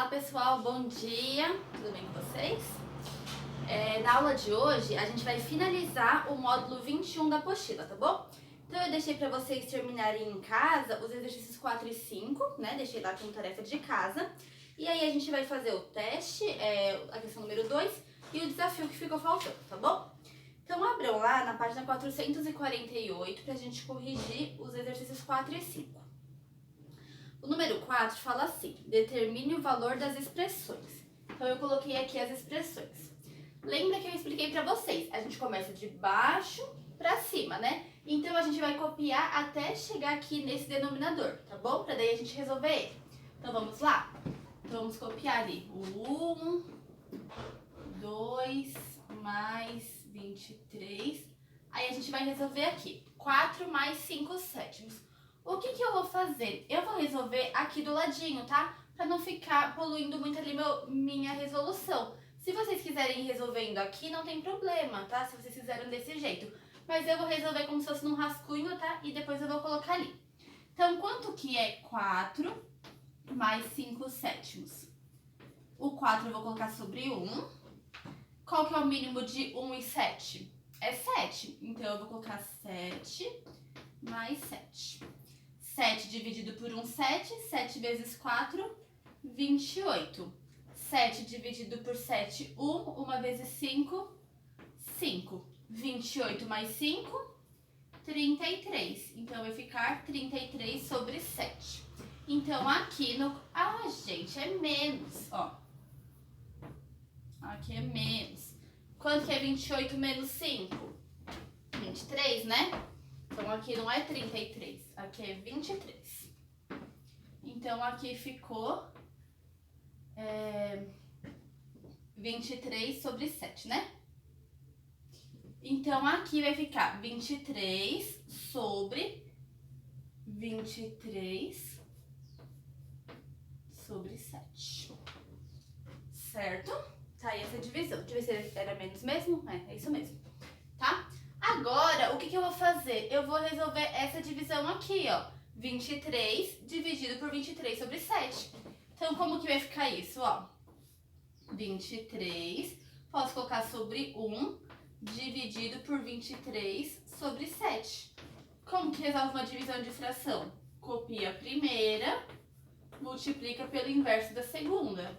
Olá pessoal, bom dia, tudo bem com vocês? Na aula de hoje a gente vai finalizar o módulo 21 da apostila, tá bom? Então eu deixei para vocês terminarem em casa os exercícios 4 e 5, né? Deixei lá como tarefa de casa. E aí a gente vai fazer o teste, a questão número 2 e o desafio que ficou faltando, tá bom? Então abram lá na página 448 pra gente corrigir os exercícios 4 e 5. O número 4 fala assim: determine o valor das expressões. Então eu coloquei aqui as expressões. Lembra que eu expliquei pra vocês? A gente começa de baixo pra cima, né? Então a gente vai copiar até chegar aqui nesse denominador, tá bom? Pra daí a gente resolver ele. Então vamos lá? Então vamos copiar ali o 1, 2 mais 23. Aí a gente vai resolver aqui 4 mais 5 sétimos. O que eu vou fazer? Eu vou resolver aqui do ladinho, tá? Pra não ficar poluindo muito ali minha resolução. Se vocês quiserem ir resolvendo aqui, não tem problema, tá? Se vocês fizeram desse jeito. Mas eu vou resolver como se fosse num rascunho, tá? E depois eu vou colocar ali. Então, quanto que é 4 mais 5 sétimos? O 4 eu vou colocar sobre 1. Qual que é o mínimo de 1 e 7? É 7. Então, eu vou colocar 7 mais 7. 7 dividido por 1, 7. 7 vezes 4, 28. 7 dividido por 7, 1. 1 vezes 5, 5. 28 mais 5, 33. Então, vai ficar 33 sobre 7. Então, aqui no... Ah, gente, é menos, ó. Aqui é menos. Quanto que é 28 menos 5? 23, né? Então, aqui não é 33, aqui é 23. Então, aqui ficou 23 sobre 7, né? Então, aqui vai ficar 23 sobre 23 sobre 7. Certo? Tá aí essa divisão. Deixa eu ver se era menos mesmo. É isso mesmo. Tá? Agora, o que eu vou fazer? Eu vou resolver essa divisão aqui, ó. 23 dividido por 23 sobre 7. Então, como que vai ficar isso, ó? 23, posso colocar sobre 1, dividido por 23 sobre 7. Como que resolve uma divisão de fração? Copia a primeira, multiplica pelo inverso da segunda.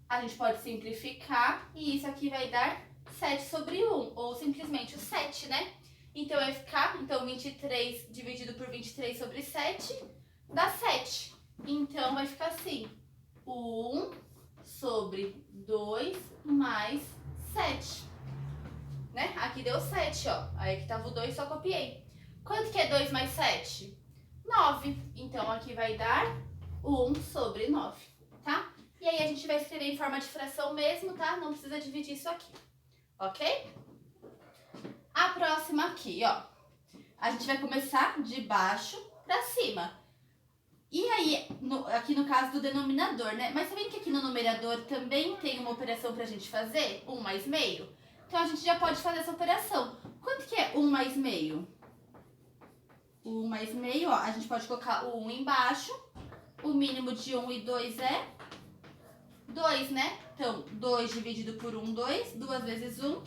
A gente pode simplificar e isso aqui vai dar 7 sobre 1, ou simplesmente o 7, né? Então, vai ficar, 23 dividido por 23 sobre 7 dá 7. Então, vai ficar assim, 1 sobre 2 mais 7. Né? Aqui deu 7, ó. Aí aqui tava o 2, só copiei. Quanto que é 2 mais 7? 9. Então, aqui vai dar 1 sobre 9, tá? E aí, a gente vai escrever em forma de fração mesmo, tá? Não precisa dividir isso aqui. Ok? A próxima aqui, ó. A gente vai começar de baixo pra cima. E aí, aqui no caso do denominador, né? Mas sabem que aqui no numerador também tem uma operação pra gente fazer? 1 mais meio? Então, a gente já pode fazer essa operação. Quanto que é 1 mais meio? 1 mais meio, ó. A gente pode colocar o 1 embaixo. O mínimo de 1 e 2 é 2, né? Então, 2 dividido por 1, 2. 2 vezes 1,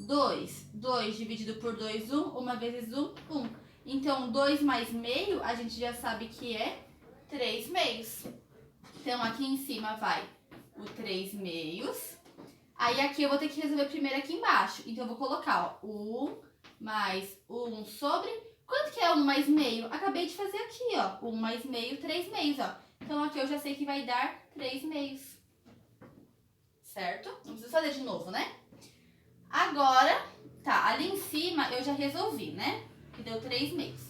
2. 2 dividido por 2, 1. 1 vezes 1, 1. Então, 2 mais meio, a gente já sabe que é 3 meios. Então, aqui em cima vai o 3 meios. Aí, aqui eu vou ter que resolver primeiro aqui embaixo. Então, eu vou colocar, ó, 1 mais 1 sobre... Quanto que é 1 mais meio? Acabei de fazer aqui, ó. 1 mais meio, 3 meios, ó. Então, aqui eu já sei que vai dar 3 meios. Certo? Não preciso fazer de novo, né? Agora, tá, ali em cima eu já resolvi, né? Que deu 3 meios.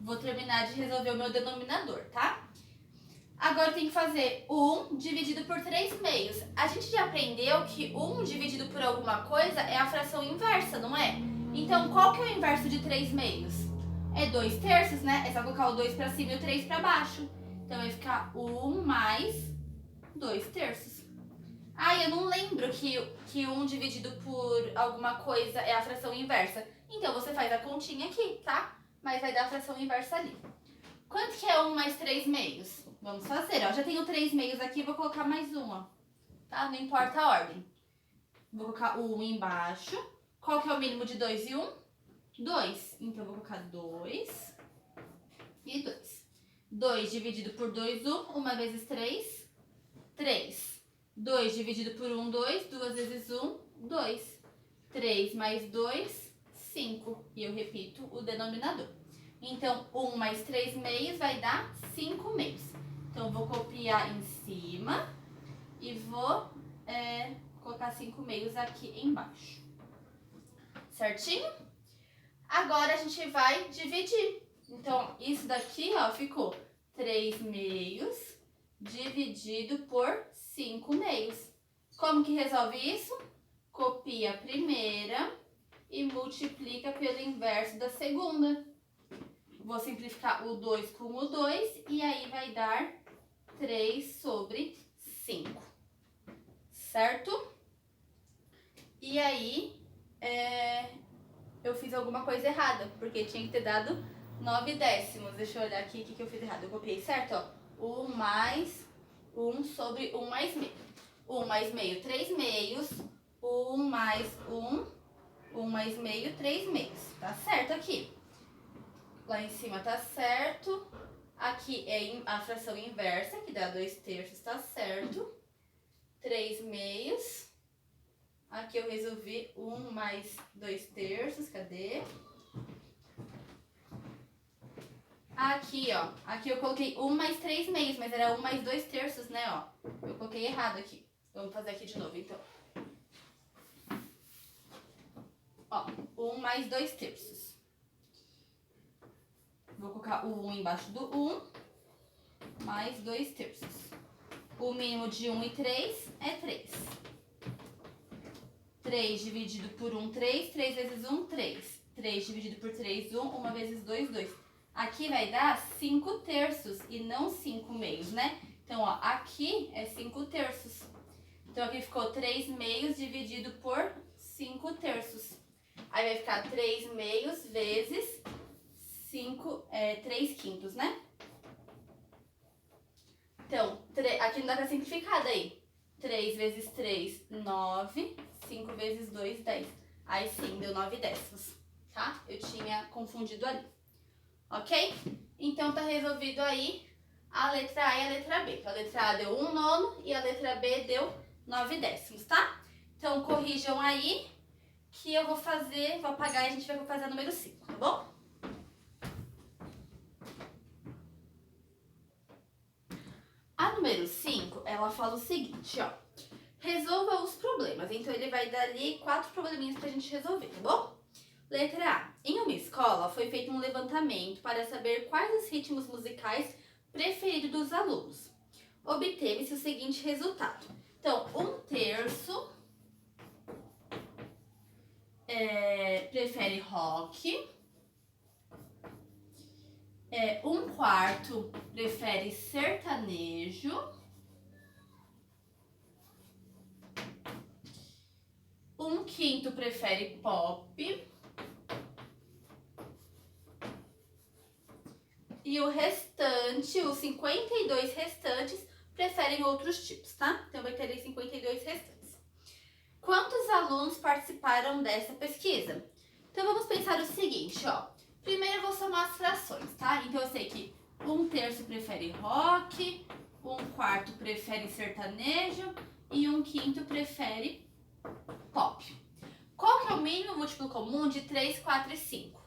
Vou terminar de resolver o meu denominador, tá? Agora tem que fazer 1 dividido por 3 meios. A gente já aprendeu que 1 dividido por alguma coisa é a fração inversa, não é? Então, qual que é o inverso de 3 meios? É 2 terços, né? É só colocar o 2 pra cima e o 3 pra baixo. Então, vai ficar 1 mais 2 terços. Ah, eu não lembro que 1 dividido por alguma coisa é a fração inversa. Então, você faz a continha aqui, tá? Mas vai dar a fração inversa ali. Quanto que é 1 mais 3 meios? Vamos fazer, ó. Já tenho 3 meios aqui, vou colocar mais um, ó. Tá? Não importa a ordem. Vou colocar o 1 embaixo. Qual que é o mínimo de 2 e 1? 2. Então, eu vou colocar 2 e 2. 2 dividido por 2, 1. 1 vezes 3, 3. 2 dividido por 1, 2. 2 vezes 1, 2. 3 mais 2, 5. E eu repito o denominador. Então, 1 mais 3 meios vai dar 5 meios. Então, eu vou copiar em cima e vou colocar 5 meios aqui embaixo. Certinho? Agora, a gente vai dividir. Então, isso daqui, ó, ficou 3 meios dividido por 5 meios. Como que resolve isso? Copia a primeira e multiplica pelo inverso da segunda. Vou simplificar o 2 com o 2 e aí vai dar 3 sobre 5. Certo? E aí, eu fiz alguma coisa errada, porque tinha que ter dado 9 décimos. Deixa eu olhar aqui o que eu fiz errado. Eu copiei certo, ó. 1 mais 1 sobre 1 mais meio. 1 mais meio, 3 meios. 1 mais 1, 1 mais meio, 3 meios. Tá certo aqui. Lá em cima tá certo. Aqui é a fração inversa, que dá 2 terços, tá certo. 3 meios. Aqui eu resolvi 1 mais 2 terços, cadê? Aqui, ó. Aqui eu coloquei 1 mais 3 meios, mas era 1 mais 2 terços, né, ó. Eu coloquei errado aqui. Vamos fazer aqui de novo, então. Ó, 1 mais 2 terços. Vou colocar o 1 embaixo do 1, mais 2 terços. O mínimo de 1 e 3 é 3. 3 dividido por 1, 3. 3 vezes 1, 3. 3 dividido por 3, 1. 1 vezes 2, 2. Aqui vai dar 5 terços e não 5 meios, né? Então, ó, aqui é 5 terços. Então, aqui ficou 3 meios dividido por 5 terços. Aí vai ficar 3 meios vezes 3 quintos, né? Então, aqui não dá pra simplificar daí. 3 vezes 3, 9. 5 vezes 2, 10. Aí sim, deu 9 décimos, tá? Eu tinha confundido ali. Ok? Então, tá resolvido aí a letra A e a letra B. A letra A deu 1 nono e a letra B deu 9 décimos, tá? Então, corrijam aí que eu vou apagar e a gente vai fazer a número 5, tá bom? A número 5, ela fala o seguinte, ó. Resolva os problemas. Então, ele vai dar ali 4 probleminhas pra gente resolver, tá bom? Letra A. Em uma escola, foi feito um levantamento para saber quais os ritmos musicais preferidos dos alunos. Obteve-se o seguinte resultado. Então, 1/3 prefere rock. 1/4 prefere sertanejo. 1/5 prefere pop. E o restante, os 52 restantes, preferem outros tipos, tá? Então, vai ter 52 restantes. Quantos alunos participaram dessa pesquisa? Então, vamos pensar o seguinte, ó. Primeiro, eu vou somar as frações, tá? Então, eu sei que 1/3 prefere rock, 1/4 prefere sertanejo e 1/5 prefere pop. Qual que é o mínimo múltiplo comum de 3, 4 e 5?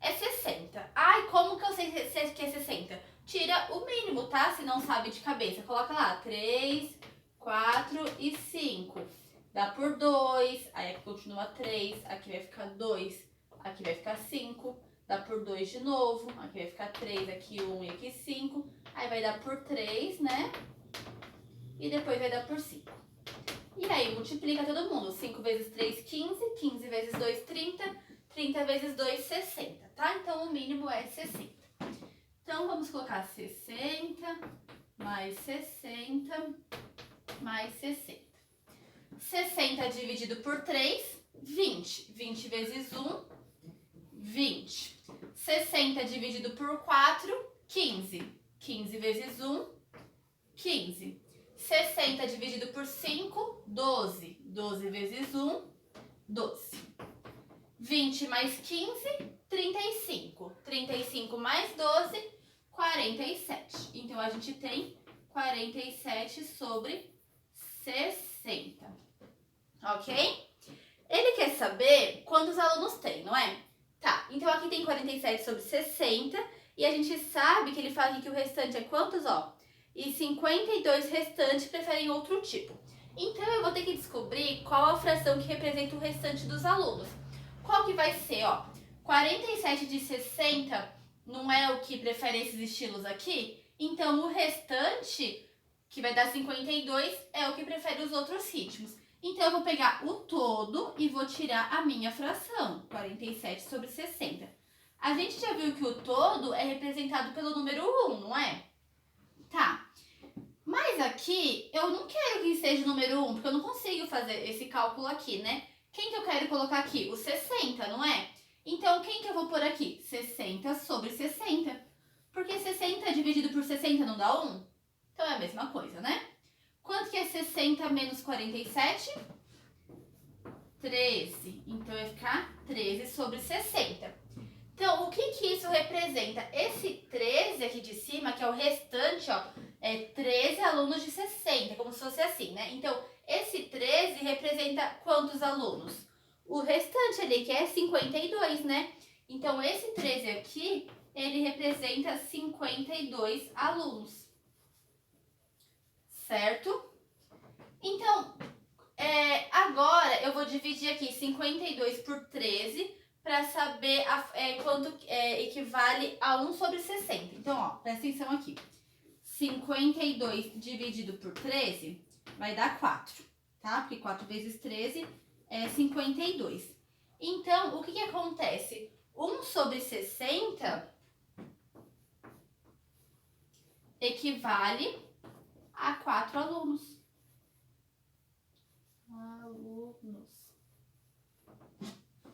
É 60. Ai, como que eu sei que é 60? Tira o mínimo, tá? Se não sabe de cabeça. Coloca lá, 3, 4 e 5. Dá por 2, aí aqui continua 3, aqui vai ficar 2, aqui vai ficar 5. Dá por 2 de novo, aqui vai ficar 3, aqui 1 e aqui 5. Aí vai dar por 3, né? E depois vai dar por 5. E aí multiplica todo mundo. 5 vezes 3, 15. 15 vezes 2, 30. 30 vezes 2, 60, tá? Então, o mínimo é 60. Então, vamos colocar 60 mais 60 mais 60. 60 dividido por 3, 20. 20 vezes 1, 20. 60 dividido por 4, 15. 15 vezes 1, 15. 60 dividido por 5, 12. 12 vezes 1, 12. 20 mais 15, 35. 35 mais 12, 47. Então, a gente tem 47 sobre 60. Ok? Ele quer saber quantos alunos tem, não é? Tá, então aqui tem 47 sobre 60 e a gente sabe que ele fala aqui que o restante é quantos, ó? E 52 restantes preferem outro tipo. Então eu vou ter que descobrir qual a fração que representa o restante dos alunos. Qual que vai ser, ó? 47 de 60 não é o que prefere esses estilos aqui? Então o restante, que vai dar 52, é o que prefere os outros ritmos. Então, eu vou pegar o todo e vou tirar a minha fração, 47 sobre 60. A gente já viu que o todo é representado pelo número 1, não é? Tá. Mas aqui, eu não quero que seja o número 1, porque eu não consigo fazer esse cálculo aqui, né? Quem que eu quero colocar aqui? O 60, não é? Então, quem que eu vou pôr aqui? 60 sobre 60. Porque 60 dividido por 60 não dá 1? Então, é a mesma coisa, né? Quanto que é 60 menos 47? 13. Então, vai ficar 13 sobre 60. Então, o que isso representa? Esse 13 aqui de cima, que é o restante, ó, é 13 alunos de 60, como se fosse assim, né? Então, esse 13 representa quantos alunos? O restante ali, que é 52, né? Então, esse 13 aqui, ele representa 52 alunos. Certo? Então, agora eu vou dividir aqui 52 por 13 para saber quanto equivale a 1 sobre 60. Então, ó, presta atenção aqui. 52 dividido por 13 vai dar 4, tá? Porque 4 vezes 13 é 52. Então, o que acontece? 1 sobre 60 equivale a 4 alunos.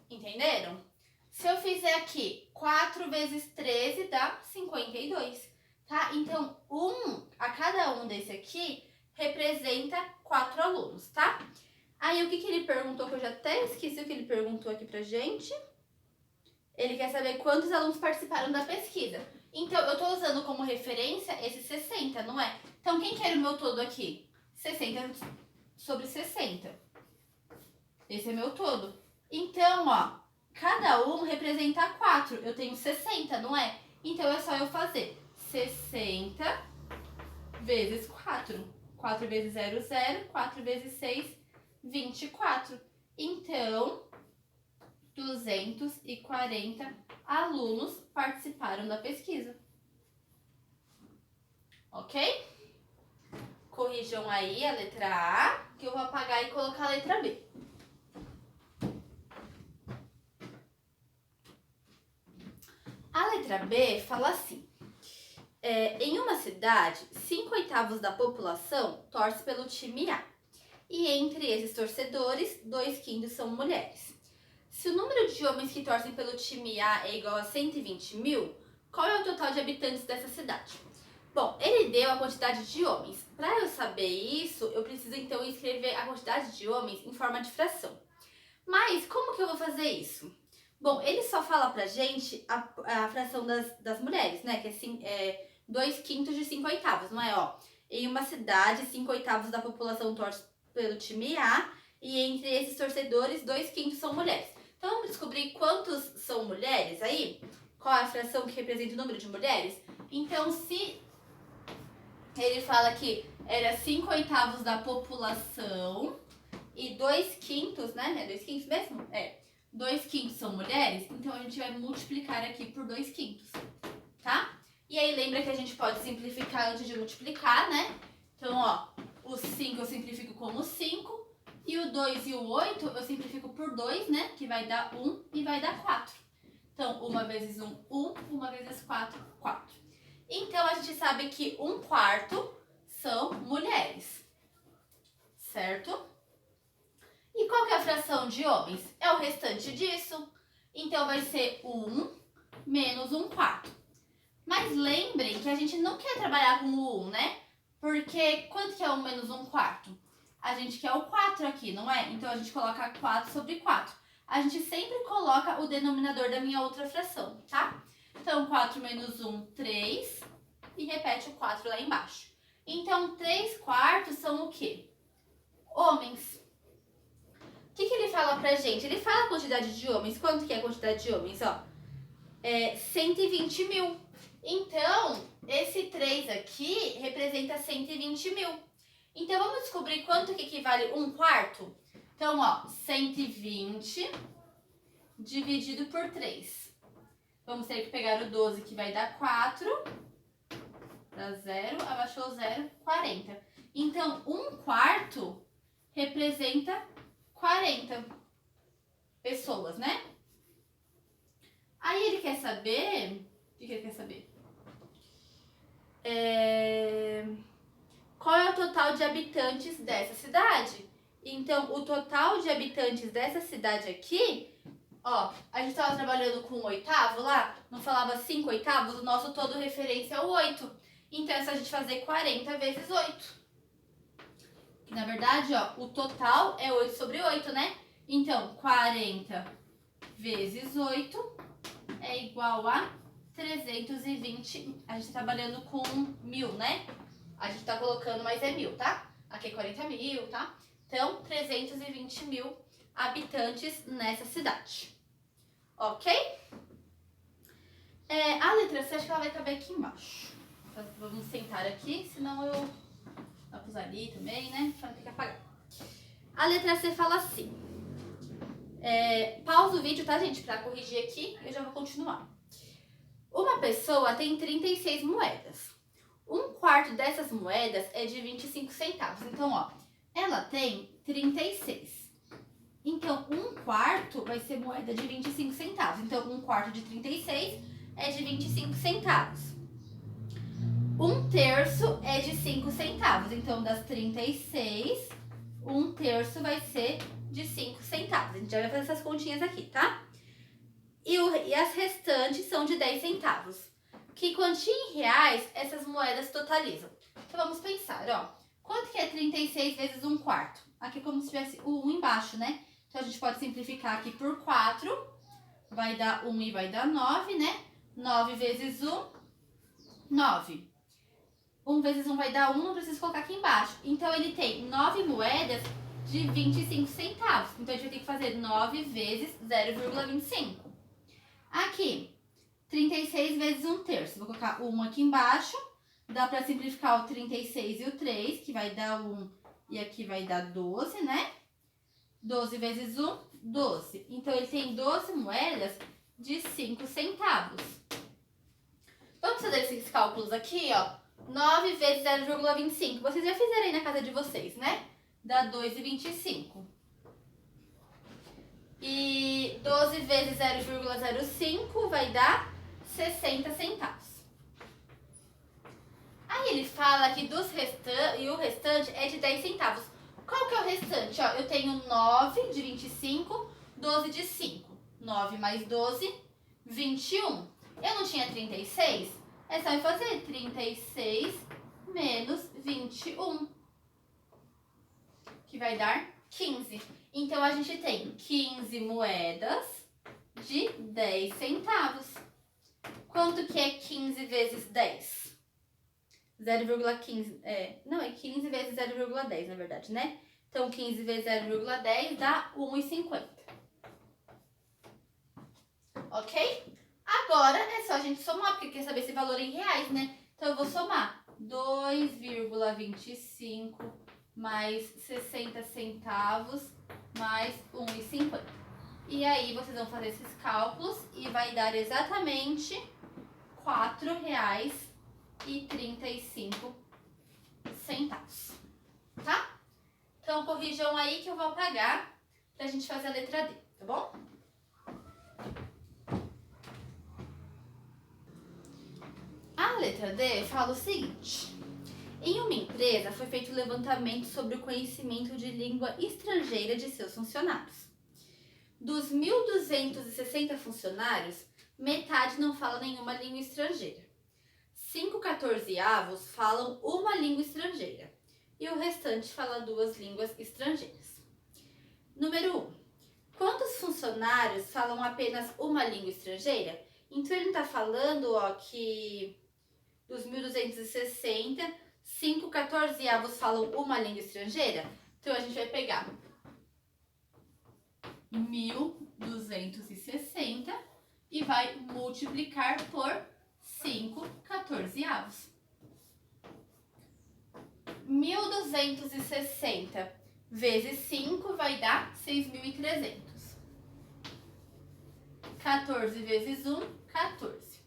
Entenderam? Se eu fizer aqui 4 vezes 13 dá 52, tá? Então, a cada um desse aqui representa 4 alunos, tá? Aí, o que ele perguntou, que eu já até esqueci o que ele perguntou aqui pra gente. Ele quer saber quantos alunos participaram da pesquisa. Então, eu tô usando como referência esse 60, não é? Então, quem que era o meu todo aqui? 60 sobre 60. Esse é meu todo. Então, ó, cada um representa 4. Eu tenho 60, não é? Então, é só eu fazer 60 vezes 4. 4 vezes 0, 0. 4 vezes 6, 24. Então, 240 alunos participaram da pesquisa. Ok? Corrijam aí a letra A, que eu vou apagar e colocar a letra B. A letra B fala assim. Em uma cidade, 5/8 da população torce pelo time A. E entre esses torcedores, 2/5 são mulheres. Se o número de homens que torcem pelo time A é igual a 120 mil, qual é o total de habitantes dessa cidade? Bom, ele deu a quantidade de homens. Para eu saber isso, eu preciso então escrever a quantidade de homens em forma de fração. Mas como que eu vou fazer isso? Bom, ele só fala pra gente a fração das mulheres, né? Que é 2/5 de 5/8, não é? Ó, em uma cidade, 5/8 da população torce pelo time A, e entre esses torcedores, 2/5 são mulheres. Então, vamos descobrir quantos são mulheres aí? Qual é a fração que representa o número de mulheres? Então, se ele fala que era 5/8 da população e 2/5, né? É 2/5 mesmo? 2/5 são mulheres, então a gente vai multiplicar aqui por 2/5, tá? E aí lembra que a gente pode simplificar antes de multiplicar, né? Então, ó, o 5 eu simplifico como 5, e o 2 e o 8 eu simplifico por 2, né? Que vai dar 1 e vai dar 4. Então, 1 vezes 1, 1, 1 vezes 4, 4. Então, a gente sabe que 1/4 são mulheres, certo? E qual que é a fração de homens? É o restante disso. Então, vai ser 1 menos 1/4. Mas lembrem que a gente não quer trabalhar com o 1, né? Porque quanto que é 1 menos 1 quarto? A gente quer o 4 aqui, não é? Então, a gente coloca 4 sobre 4. A gente sempre coloca o denominador da minha outra fração, tá? Então, 4 menos 1, 3. E repete o 4 lá embaixo. Então, 3 quartos são o quê? Homens. O que ele fala pra gente? Ele fala a quantidade de homens. Quanto que é a quantidade de homens? Ó, 120 mil. Então, esse 3 aqui representa 120 mil. Então, vamos descobrir quanto que equivale 1 quarto? Então, ó, 120 dividido por 3. Vamos ter que pegar o 12, que vai dar 4. Dá 0, abaixou 0, 40. Então, 1 quarto representa 40 pessoas, né? Aí ele quer saber... O que ele quer saber? Qual é o total de habitantes dessa cidade? Então, o total de habitantes dessa cidade aqui... Ó, a gente estava trabalhando com 1/8 lá, não falava 5/8, o nosso todo referência é o 8. Então, é só a gente fazer 40 vezes 8. Que, na verdade, ó, o total é 8 sobre 8, né? Então, 40 vezes 8 é igual a 320. A gente tá trabalhando com 1000, né? A gente tá colocando, mas é 1000, tá? Aqui é 40 mil, tá? Então, 320 mil habitantes nessa cidade. Ok? A letra C, acho que ela vai caber aqui embaixo. Então, vamos sentar aqui, senão eu... Dá pra usar ali também, né? Pra não ter que apagar. A letra C fala assim. Pausa o vídeo, tá, gente? Pra corrigir aqui, eu já vou continuar. Uma pessoa tem 36 moedas. 1 quarto dessas moedas é de 25 centavos. Então, ó, ela tem 36. Então, 1 quarto vai ser moeda de 25 centavos. Então, 1 quarto de 36 é de 25 centavos. 1 terço é de 5 centavos. Então, das 36, 1 terço vai ser de 5 centavos. A gente já vai fazer essas continhas aqui, tá? E as restantes são de 10 centavos. Que quantia em reais essas moedas totalizam? Então, vamos pensar, ó. Quanto que é 36 vezes 1 quarto? Aqui é como se tivesse o 1 embaixo, né? Então, a gente pode simplificar aqui por 4. Vai dar 1 e vai dar 9, né? 9 vezes 1, 9. 1 vezes 1 vai dar 1, não preciso colocar aqui embaixo. Então, ele tem 9 moedas de 25 centavos. Então, a gente vai ter que fazer 9 vezes 0,25. Aqui, 36 vezes 1 terço. Vou colocar 1 aqui embaixo. Dá para simplificar o 36 e o 3, que vai dar 1 e aqui vai dar 12, né? 12 vezes 1, 12. Então, ele tem 12 moedas de 5 centavos. Vamos fazer esses cálculos aqui, ó. 9 vezes 0,25. Vocês já fizeram aí na casa de vocês, né? Dá 2,25. E 12 vezes 0,05 vai dar 60 centavos. Aí ele fala que o restante é de 10 centavos. Qual que é o restante? Ó, eu tenho 9 de 25, 12 de 5. 9 mais 12, 21. Eu não tinha 36? É só eu fazer 36 menos 21. Que vai dar 15. Então, a gente tem 15 moedas de 10 centavos. Quanto que é 15 vezes 10? 0,15. Não, é 15 vezes 0,10, na verdade, né? Então, 15 vezes 0,10 dá 1,50. Ok? Agora, é só a gente somar, porque quer saber esse valor em reais, né? Então, eu vou somar 2,25 mais 60 centavos mais 1,50. E aí, vocês vão fazer esses cálculos e vai dar exatamente R$4,35, tá? Então, corrijam aí que eu vou apagar pra gente fazer a letra D, tá bom? A letra D fala o seguinte: em uma empresa foi feito um levantamento sobre o conhecimento de língua estrangeira de seus funcionários. Dos 1.260 funcionários, metade não fala nenhuma língua estrangeira. 5 14avos falam uma língua estrangeira e o restante fala 2 línguas estrangeiras. Número 1. Quantos funcionários falam apenas uma língua estrangeira? Então, ele está falando que dos 1.260, 5 14avos falam uma língua estrangeira. Então, a gente vai pegar 1.260 e vai multiplicar por 5 14avos. 1.260 vezes 5 vai dar 6.300. 14 vezes 1, 14.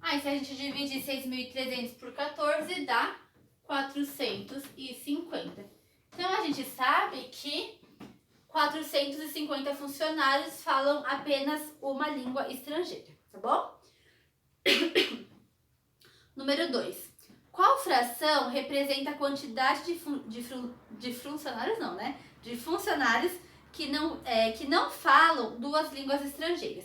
Aí, se a gente dividir 6.300 por 14, dá 450. Então, a gente sabe que 450 funcionários falam apenas uma língua estrangeira, tá bom? Número 2. Qual fração representa a quantidade de funcionários, não, né? De funcionários que não falam 2 línguas estrangeiras.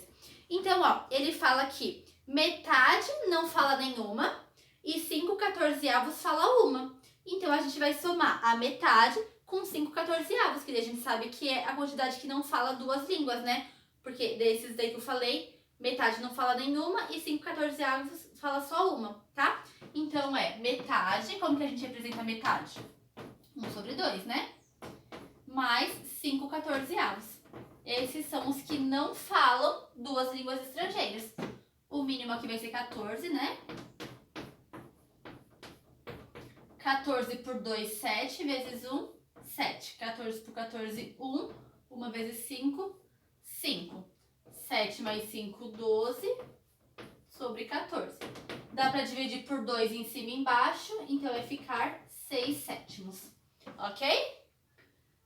Então, ó, ele fala que metade não fala nenhuma e 5 14avos fala uma. Então, a gente vai somar a metade com 5 14avos, que daí a gente sabe que é a quantidade que não fala 2 línguas, né? Porque desses daí que eu falei, metade não fala nenhuma e 5 14avos fala só uma, tá? Então, é metade, como que a gente representa metade? 1 sobre 2, né? Mais 5 14avos. Esses são os que não falam 2 línguas estrangeiras. O mínimo aqui vai ser 14, né? 14 por 2, 7, vezes 1, 7. 14 por 14, 1. 1 vezes 5, 5. 7 mais 5, 12, sobre 14. Dá para dividir por 2 em cima e embaixo, então vai ficar 6 sétimos, ok?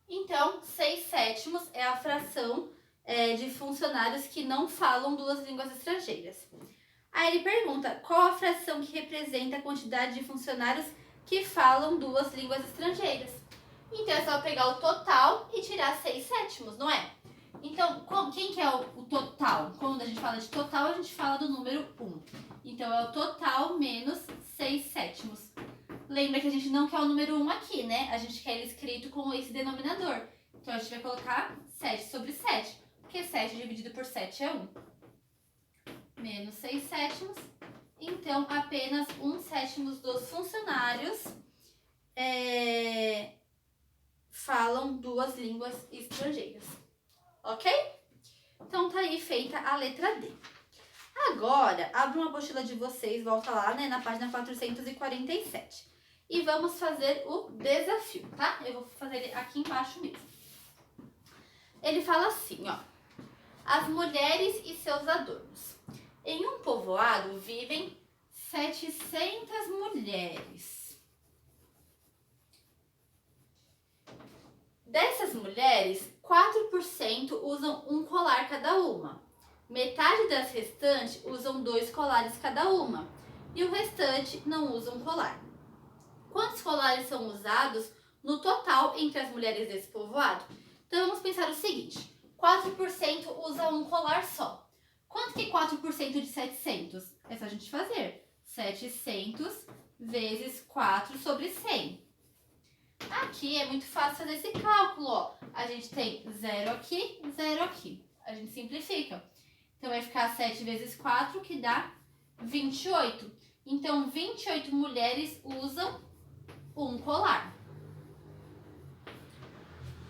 Então, 6 sétimos é a fração de funcionários que não falam 2 línguas estrangeiras. Aí ele pergunta, qual a fração que representa a quantidade de funcionários que falam 2 línguas estrangeiras? Então, é só pegar o total e tirar 6 sétimos, não é? Então, quem que é o total? Quando a gente fala de total, a gente fala do número 1. Então, é o total menos 6 sétimos. Lembra que a gente não quer o número 1 aqui, né? A gente quer ele escrito com esse denominador. Então, a gente vai colocar 7 sobre 7, porque 7 dividido por 7 é 1. Menos 6 sétimos. Então, apenas 1 sétimo dos funcionários falam 2 línguas estrangeiras. Ok? Então, tá aí feita a letra D. Agora, abre uma apostila de vocês, volta lá, né, na página 447. E vamos fazer o desafio, tá? Eu vou fazer ele aqui embaixo mesmo. Ele fala assim, ó. As mulheres e seus adornos. Em um povoado vivem 700 mulheres. Dessas mulheres, 4% usam um colar cada uma. Metade das restantes usam 2 colares cada uma. E o restante não usa um colar. Quantos colares são usados no total entre as mulheres desse povoado? Então, vamos pensar o seguinte. 4% usa um colar só. Quanto que é 4% de 700? É só a gente fazer. 700 vezes 4 sobre 100. Aqui é muito fácil fazer esse cálculo, ó. A gente tem 0 aqui, 0 aqui. A gente simplifica. Então, vai ficar 7 vezes 4, que dá 28. Então, 28 mulheres usam um colar.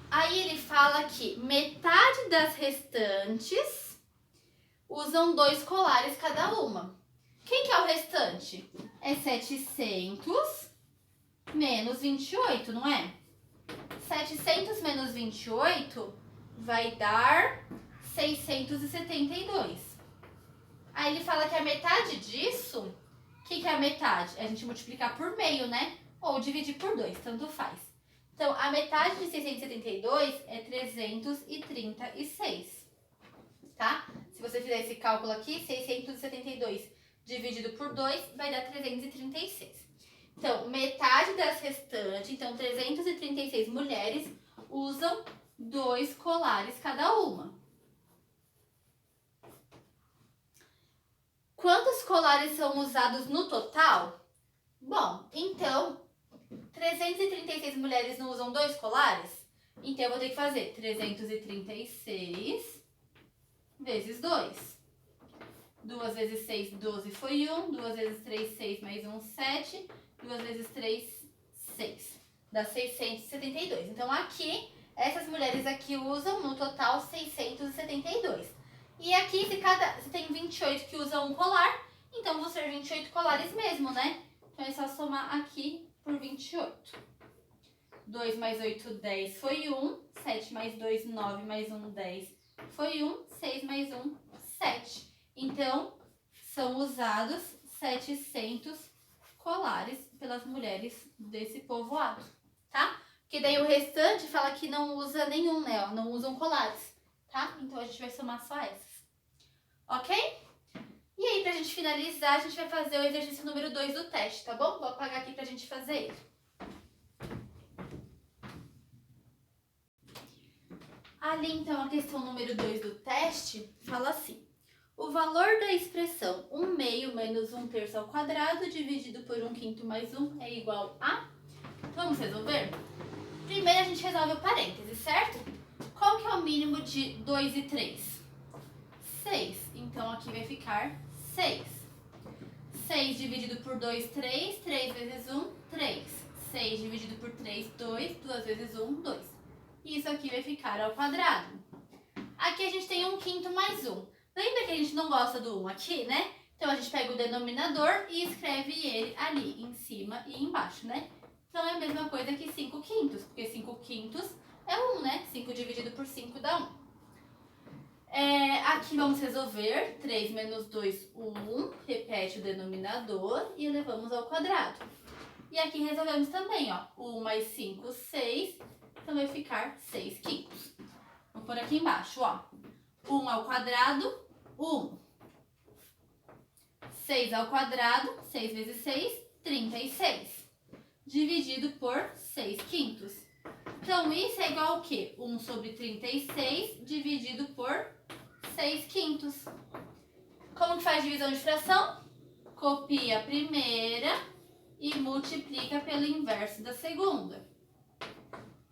Aí, ele fala que metade das restantes usam 2 colares cada uma. Quem que é o restante? É 700 menos 28, não é? 700 menos 28 vai dar 672. Aí ele fala que a metade disso, o que é a metade? É a gente multiplicar por meio, né? Ou dividir por 2, tanto faz. Então, a metade de 672 é 336, tá? Se você fizer esse cálculo aqui, 672 dividido por 2 vai dar 336. Então, metade das restantes, então 336 mulheres usam 2 colares cada uma. Quantos colares são usados no total? Bom, então, 336 mulheres não usam 2 colares? Então, eu vou ter que fazer 336 vezes 2. 2 vezes 6, 12 foi 1. 2 vezes 3, 6, mais 1, 7. 2 vezes 3, 6. Dá 672. Então, aqui, essas mulheres aqui usam no total 672. E aqui, se tem 28 que usam um colar, então vão ser 28 colares mesmo, né? Então, é só somar aqui por 28. 2 mais 8, 10 foi 1. 7 mais 2, 9 mais 1, 10 foi 1. 6 mais 1, 7. Então, são usados 700 colares pelas mulheres desse povoado, tá? Porque daí o restante fala que não usa nenhum, né? Ó, não usam colares, tá? Então, a gente vai somar só essas. Ok? E aí, pra gente finalizar, a gente vai fazer o exercício número 2 do teste, tá bom? Vou apagar aqui pra gente fazer ele. Ali, então, a questão número 2 do teste fala assim. O valor da expressão 1/2 menos 1/3 ao quadrado dividido por 1/5 mais 1 é igual a... Vamos resolver? Primeiro, a gente resolve o parêntese, certo? Qual que é o mínimo de 2 e 3? 6. Então, aqui vai ficar 6. 6 dividido por 2, 3. 3 vezes 1, 3. 6 dividido por 3, 2. 2 vezes 1, 2. E isso aqui vai ficar ao quadrado. Aqui a gente tem 1/5 mais 1. Lembra que a gente não gosta do 1 aqui, né? Então, a gente pega o denominador e escreve ele ali em cima e embaixo, né? Então, é a mesma coisa que 5/5, porque 5/5 é 1, né? 5 dividido por 5 dá 1. Aqui vamos resolver 3 menos 2, 1, repete o denominador e elevamos ao quadrado. E aqui resolvemos também, ó, 1 mais 5, 6, então vai ficar 6/5. Vou pôr aqui embaixo, ó, 1 ao quadrado, 1. 6 ao quadrado, 6 vezes 6, 36, dividido por 6/5. Então, isso é igual ao quê? 1 sobre 36 dividido por 6/5. Como que faz divisão de fração? Copia a primeira e multiplica pelo inverso da segunda.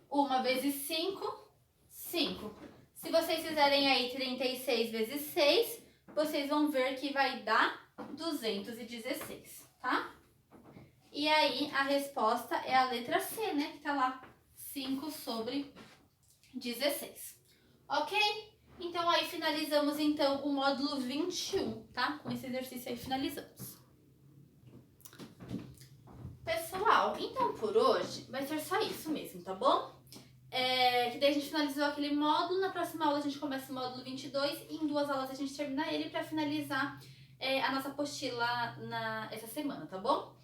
1 vezes 5, 5. Se vocês fizerem aí 36 vezes 6, vocês vão ver que vai dar 216, tá? E aí, a resposta é a letra C, né? Que tá lá, 5 sobre 16. Ok? Então, aí finalizamos, então, o módulo 21, tá? Com esse exercício aí finalizamos. Pessoal, então por hoje vai ser só isso mesmo, tá bom? Que daí a gente finalizou aquele módulo, na próxima aula a gente começa o módulo 22 e em 2 aulas a gente termina ele para finalizar a nossa apostila essa semana, tá bom?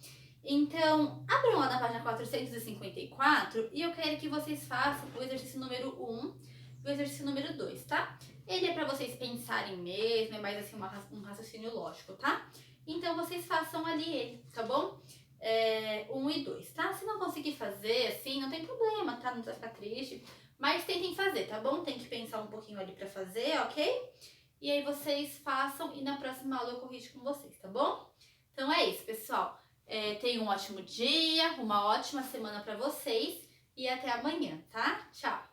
Então, abram lá na página 454 e eu quero que vocês façam o exercício número 1 e o exercício número 2, tá? Ele é para vocês pensarem mesmo, é mais assim um raciocínio lógico, tá? Então, vocês façam ali ele, tá bom? 1 e 2, tá? Se não conseguir fazer assim, não tem problema, tá? Não precisa ficar triste, mas tentem fazer, tá bom? Tem que pensar um pouquinho ali pra fazer, ok? E aí vocês façam e na próxima aula eu corrijo com vocês, tá bom? Então é isso, pessoal. Tenham um ótimo dia, uma ótima semana pra vocês e até amanhã, tá? Tchau!